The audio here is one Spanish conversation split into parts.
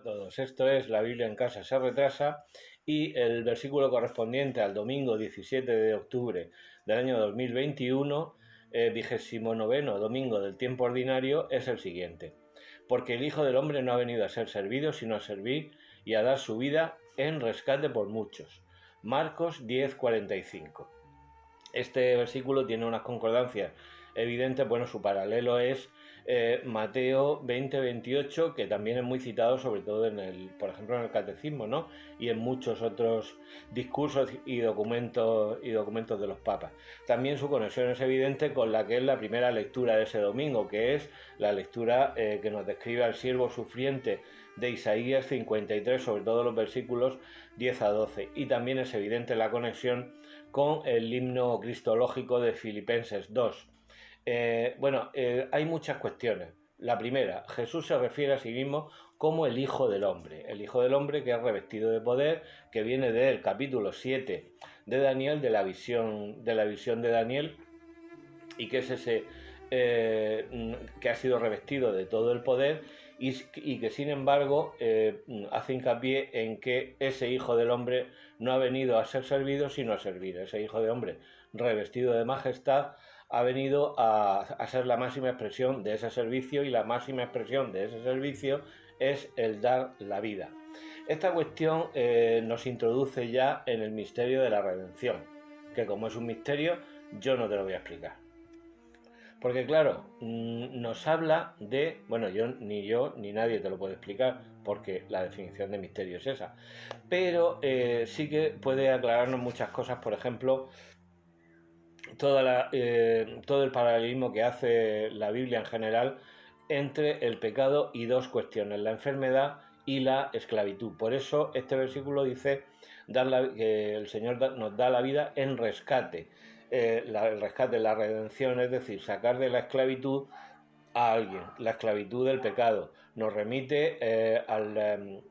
todos. Esto es La Biblia en Casa se retrasa y el versículo correspondiente al domingo 17 de octubre del año 2021, 29º domingo del tiempo ordinario, es el siguiente. Porque el Hijo del Hombre no ha venido a ser servido, sino a servir y a dar su vida en rescate por muchos. Marcos 10:45. Este versículo tiene unas concordancias evidentes. Bueno, su paralelo es Mateo 20:28, que también es muy citado, sobre todo por ejemplo, en el Catecismo, ¿no? Y en muchos otros discursos y documentos de los papas. También su conexión es evidente con la que es la primera lectura de ese domingo, que es la lectura que nos describe al siervo sufriente de Isaías 53, sobre todo los versículos 10 a 12. Y también es evidente la conexión con el himno cristológico de Filipenses 2. Hay muchas cuestiones. La primera, Jesús se refiere a sí mismo como el Hijo del Hombre que es revestido de poder, que viene del capítulo 7 de Daniel, de la visión de Daniel, y que es ese que ha sido revestido de todo el poder y que sin embargo hace hincapié en que ese Hijo del Hombre no ha venido a ser servido sino a servir. Ese Hijo del Hombre revestido de majestad ha venido a ser la máxima expresión de ese servicio, y la máxima expresión de ese servicio es el dar la vida. Esta cuestión nos introduce ya en el misterio de la redención, que como es un misterio yo no te lo voy a explicar. Porque claro, nos habla de, bueno, yo ni nadie te lo puede explicar, porque la definición de misterio es esa, pero sí que puede aclararnos muchas cosas. Por ejemplo, todo el paralelismo que hace la Biblia en general entre el pecado y dos cuestiones: la enfermedad y la esclavitud. Por eso este versículo dice que el Señor nos da la vida en rescate. El rescate, la redención, es decir, sacar de la esclavitud a alguien. La esclavitud del pecado nos remite al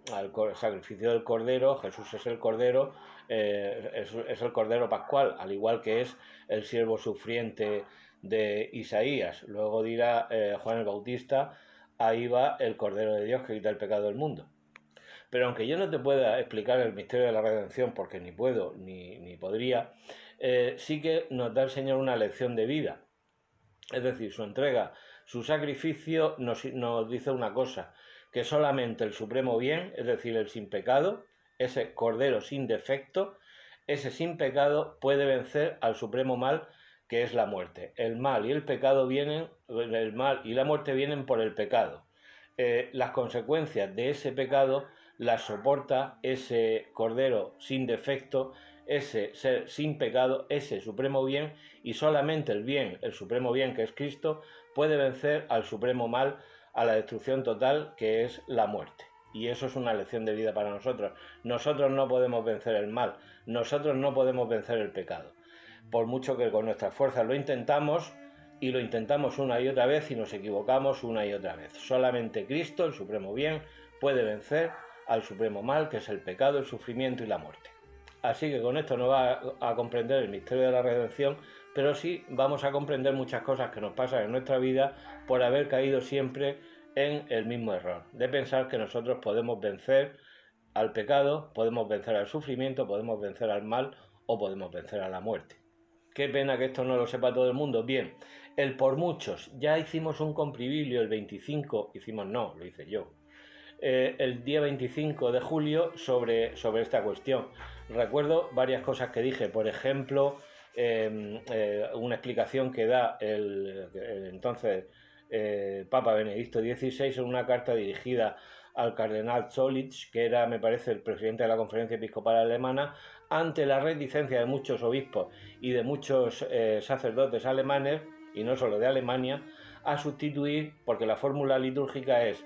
sacrificio del Cordero. Jesús es el Cordero, es el Cordero Pascual, al igual que es el siervo sufriente de Isaías. Luego dirá Juan el Bautista: ahí va el Cordero de Dios que quita el pecado del mundo. Pero aunque yo no te pueda explicar el misterio de la redención, porque ni puedo ni podría, sí que nos da el Señor una lección de vida. Es decir, su entrega, su sacrificio nos dice una cosa: que solamente el supremo bien, es decir, el sin pecado, ese Cordero sin defecto, ese sin pecado, puede vencer al supremo mal, que es la muerte. El mal y la muerte vienen por el pecado. Las consecuencias de ese pecado las soporta ese Cordero sin defecto, ese ser sin pecado, ese supremo bien, y solamente el bien, el supremo bien, que es Cristo, puede vencer al supremo mal, a la destrucción total, que es la muerte. Y eso es una lección de vida para nosotros. Nosotros no podemos vencer el mal, nosotros no podemos vencer el pecado. Por mucho que con nuestras fuerzas lo intentamos, y lo intentamos una y otra vez y nos equivocamos una y otra vez. Solamente Cristo, el supremo bien, puede vencer al supremo mal, que es el pecado, el sufrimiento y la muerte. Así que con esto no va a comprender el misterio de la redención, pero sí vamos a comprender muchas cosas que nos pasan en nuestra vida por haber caído siempre en el mismo error, de pensar que nosotros podemos vencer al pecado, podemos vencer al sufrimiento, podemos vencer al mal o podemos vencer a la muerte. Qué pena que esto no lo sepa todo el mundo. Bien, el por muchos. Ya hicimos un comprivilio el 25, lo hice yo, el día 25 de julio sobre esta cuestión. Recuerdo varias cosas que dije. Por ejemplo, una explicación que da el entonces Papa Benedicto XVI en una carta dirigida al cardenal Zollitsch, que era, me parece, el presidente de la Conferencia Episcopal Alemana, ante la reticencia de muchos obispos y de muchos sacerdotes alemanes, y no solo de Alemania, a sustituir, porque la fórmula litúrgica es: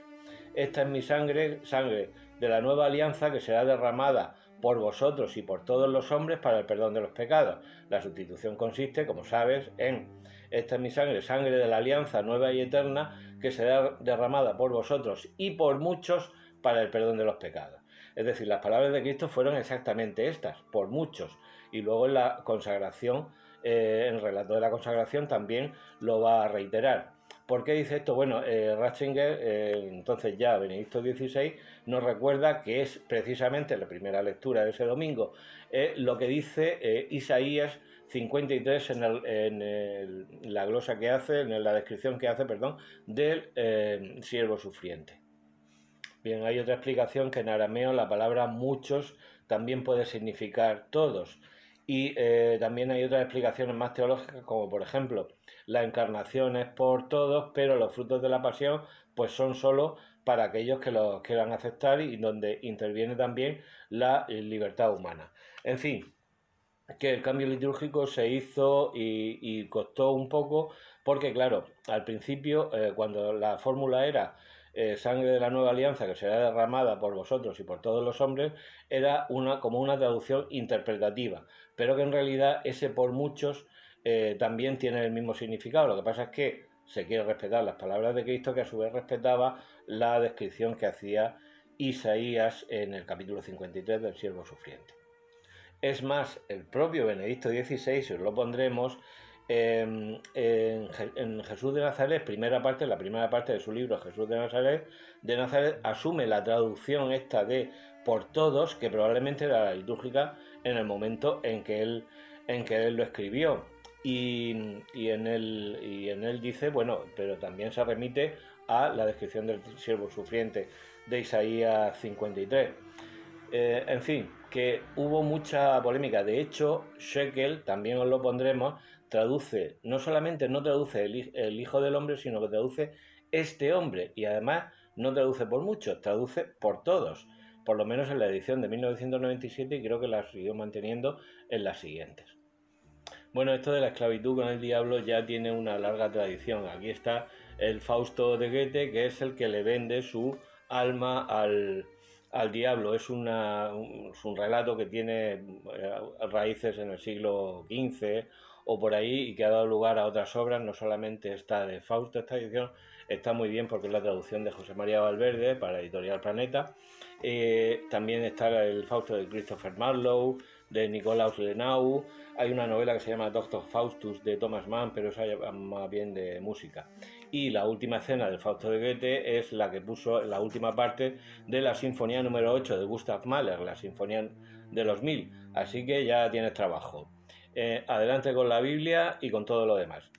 esta es mi sangre, sangre de la nueva alianza, que será derramada por vosotros y por todos los hombres para el perdón de los pecados. La sustitución consiste, como sabes, en: esta es mi sangre, sangre de la alianza nueva y eterna, que será derramada por vosotros y por muchos para el perdón de los pecados. Es decir, las palabras de Cristo fueron exactamente estas: por muchos. Y luego en la consagración, en el relato de la consagración, también lo va a reiterar. ¿Por qué dice esto? Bueno, Ratzinger, entonces ya Benedicto XVI, nos recuerda que es precisamente la primera lectura de ese domingo, lo que dice Isaías 53 en la glosa que hace, en la descripción que hace, perdón, del siervo sufriente. Bien, hay otra explicación que en arameo la palabra muchos también puede significar todos. Y también hay otras explicaciones más teológicas, como por ejemplo, la encarnación es por todos, pero los frutos de la pasión pues son solo para aquellos que los quieran aceptar y donde interviene también la libertad humana. En fin, que el cambio litúrgico se hizo y costó un poco porque, claro, al principio, cuando la fórmula era sangre de la nueva alianza que será derramada por vosotros y por todos los hombres, era como una traducción interpretativa, pero que en realidad ese por muchos también tiene el mismo significado. Lo que pasa es que se quiere respetar las palabras de Cristo, que a su vez respetaba la descripción que hacía Isaías en el capítulo 53 del siervo sufriente. Es más, el propio Benedicto XVI, si os lo pondremos, en Jesús de Nazaret, la primera parte de su libro Jesús de Nazaret asume la traducción esta de por todos, que probablemente era la litúrgica en el momento en que él lo escribió. En él dice, bueno, pero también se remite a la descripción del siervo sufriente de Isaías 53. En fin, que hubo mucha polémica. De hecho, Shekel, también os lo pondremos, traduce, no solamente no traduce el Hijo del Hombre, sino que traduce este hombre. Y además no traduce por muchos, traduce por todos. Por lo menos en la edición de 1997 y creo que la siguió manteniendo en las siguientes. Bueno, esto de la esclavitud con el diablo ya tiene una larga tradición. Aquí está el Fausto de Goethe, que es el que le vende su alma al diablo. Es un relato que tiene raíces en el siglo XV o por ahí y que ha dado lugar a otras obras, no solamente esta de Fausto. Esta edición está muy bien porque es la traducción de José María Valverde para Editorial Planeta. También está el Fausto de Christopher Marlowe, de Nicolaus Lenau. Hay una novela que se llama Doctor Faustus de Thomas Mann, pero esa más bien de música. Y la última escena del Fausto de Goethe es la que puso la última parte de la Sinfonía número 8 de Gustav Mahler, la Sinfonía de los 1000. Así que ya tienes trabajo. Adelante con la Biblia y con todo lo demás.